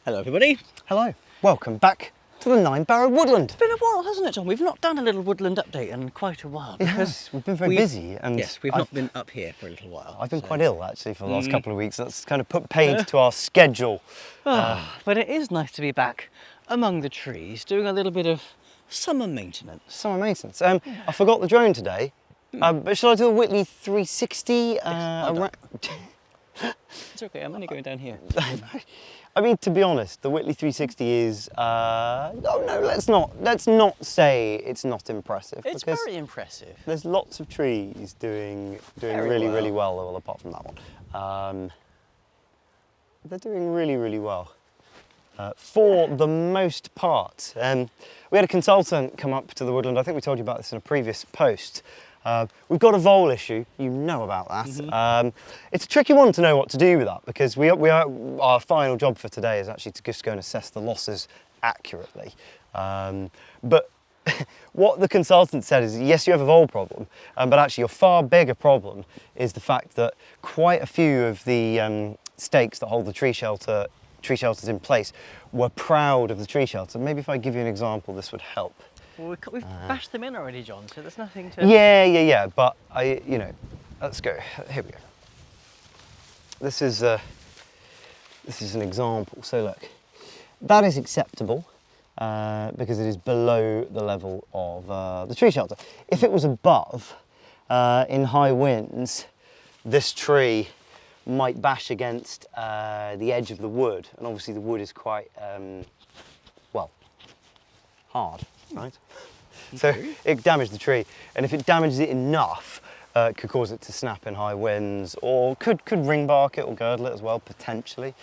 Hello everybody. Hello, welcome back to the Ninebarrow Woodland. It's been a while, hasn't it, John? We've not done a little woodland update in quite a while. Yes, we've been very busy. And yes, we've not been up here for a little while. I've been quite ill actually for the last couple of weeks. That's kind of put paid to our schedule. But it is nice to be back among the trees, doing a little bit of summer maintenance. Summer maintenance. I forgot the drone today, but shall I do a Whitley 360? It's okay, I'm only going down here. I mean, to be honest, the Whitley 360 is, let's not say it's not impressive. It's very impressive. There's lots of trees doing really well, apart from that one. They're doing really well. For the most part. We had a consultant come up to the woodland. I think we told you about this in a previous post. We've got a vole issue, you know about that. It's a tricky one to know what to do with that because our final job for today is actually to just go and assess the losses accurately. But what the consultant said is, yes, you have a vole problem, but actually your far bigger problem is the fact that quite a few of the stakes that hold the tree shelters in place were proud of the tree shelter. Maybe if I give you an example, this would help. Well, we've bashed them in already, John, so there's nothing to... Yeah, but let's go. Here we go. This is an example. So look, that is acceptable because it is below the level of the tree shelter. If it was above, in high winds, this tree might bash against the edge of the wood, and obviously the wood is quite, hard. Right, so it damaged the tree, and if it damages it enough, it could cause it to snap in high winds, or could ring bark it or girdle it as well, potentially.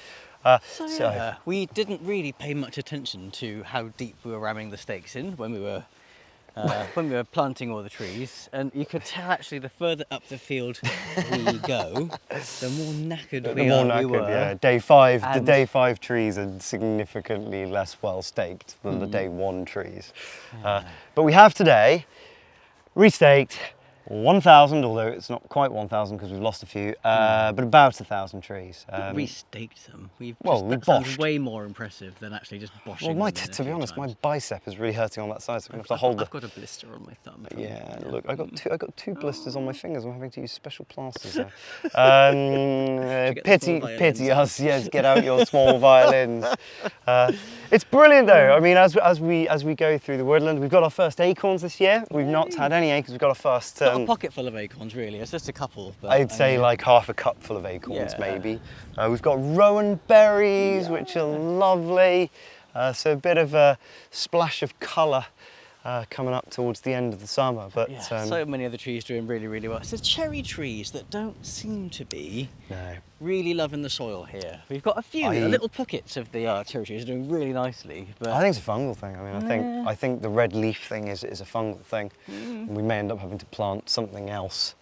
So we didn't really pay much attention to how deep we were ramming the stakes in when we were planting all the trees, and you could tell actually the further up the field we go, the more knackered we were. Yeah. The day 5 trees are significantly less well staked than the day 1 trees. But we have today restaked 1,000, although it's not quite 1,000 because we've lost a few, but about 1,000 trees. Restaked them. We that sounds way more impressive than actually just boshing them. To be honest, my bicep is really hurting on that side, so I'm going to have to hold I've got a blister on my thumb. Yeah, look, I got two blisters on my fingers. I'm having to use special plasters now. Pity us. Yes, get out your small violins. It's brilliant though. I mean, as we go through the woodland, we've got our first acorns this year. We've not had any acorns. We've got our first. Not a pocket full of acorns, really. It's just a couple. But, I'd say like half a cup full of acorns, maybe. We've got rowan berries, which are lovely. So a bit of a splash of colour coming up towards the end of the summer. But so many of the trees doing really well. It's the cherry trees that don't seem to be really loving the soil here. We've got a few little pockets of the cherry trees doing really nicely. But I think it's a fungal thing. I mean, I think the red leaf thing is a fungal thing. And we may end up having to plant something else.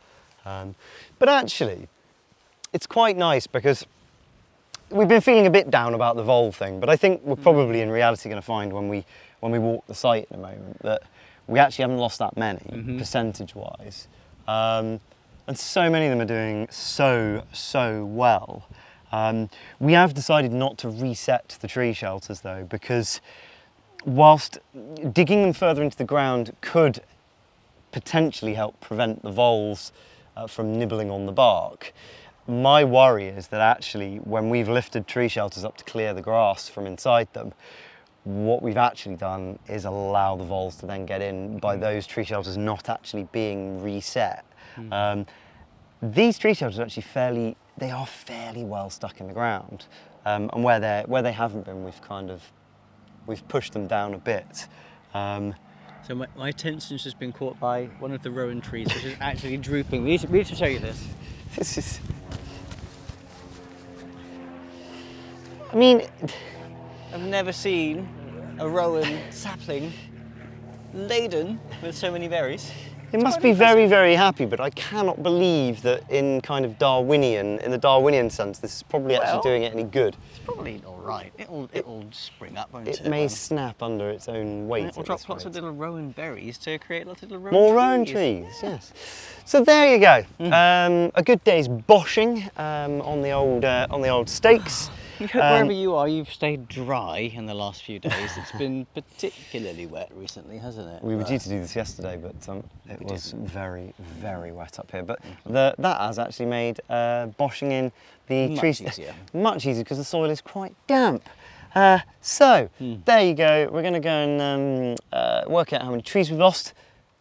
But actually, it's quite nice because we've been feeling a bit down about the vole thing, but I think we're probably in reality going to find when we walk the site in a moment that we actually haven't lost that many percentage-wise, and so many of them are doing so well. We have decided not to reset the tree shelters though, because whilst digging them further into the ground could potentially help prevent the voles from nibbling on the bark, my worry is that actually when we've lifted tree shelters up to clear the grass from inside them, what we've actually done is allow the voles to then get in by those tree shelters not actually being reset. These tree shelters are actually fairly well stuck in the ground, and where they haven't been, we've pushed them down a bit. So my attention's just been caught by one of the rowan trees, which is actually drooping. We need to show you this. This is. I mean, I've never seen a rowan sapling laden with so many berries. It must be very happy, but I cannot believe that in the Darwinian sense, this is probably actually doing it any good. It's probably all right. It'll spring up, won't it? It may snap under its own weight. It'll drop lots of little rowan berries to create lots of little rowan trees. More rowan trees, yes. So there you go. A good day's boshing on the old stakes. Wherever you are, you've stayed dry in the last few days. It's been particularly wet recently, hasn't it? We were due to do this yesterday, but it was didn't. very, very wet up here. But that has actually made boshing in the Much trees easier. much easier because the soil is quite damp. So there you go. We're going to go and work out how many trees we've lost,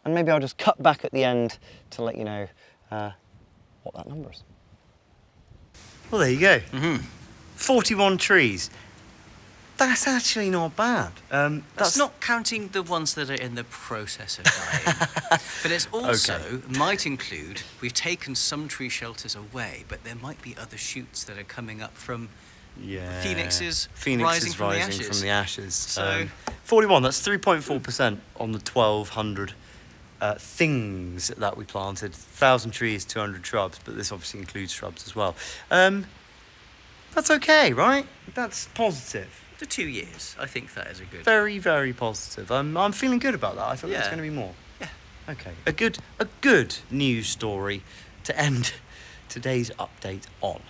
and maybe I'll just cut back at the end to let you know what that number is. Well, there you go. 41 trees. That's actually not bad. That's not counting the ones that are in the process of dying. But it's also, might include, we've taken some tree shelters away, but there might be other shoots that are coming up from phoenixes rising from the ashes. So 41, that's 3.4% on the 1,200 things that we planted. 1,000 trees, 200 shrubs, but this obviously includes shrubs as well. That's okay, right? That's positive. For 2 years, I think that is a good... Very, very positive. I'm feeling good about that. I thought there's going to be more. Yeah. Okay. A good news story to end today's update on.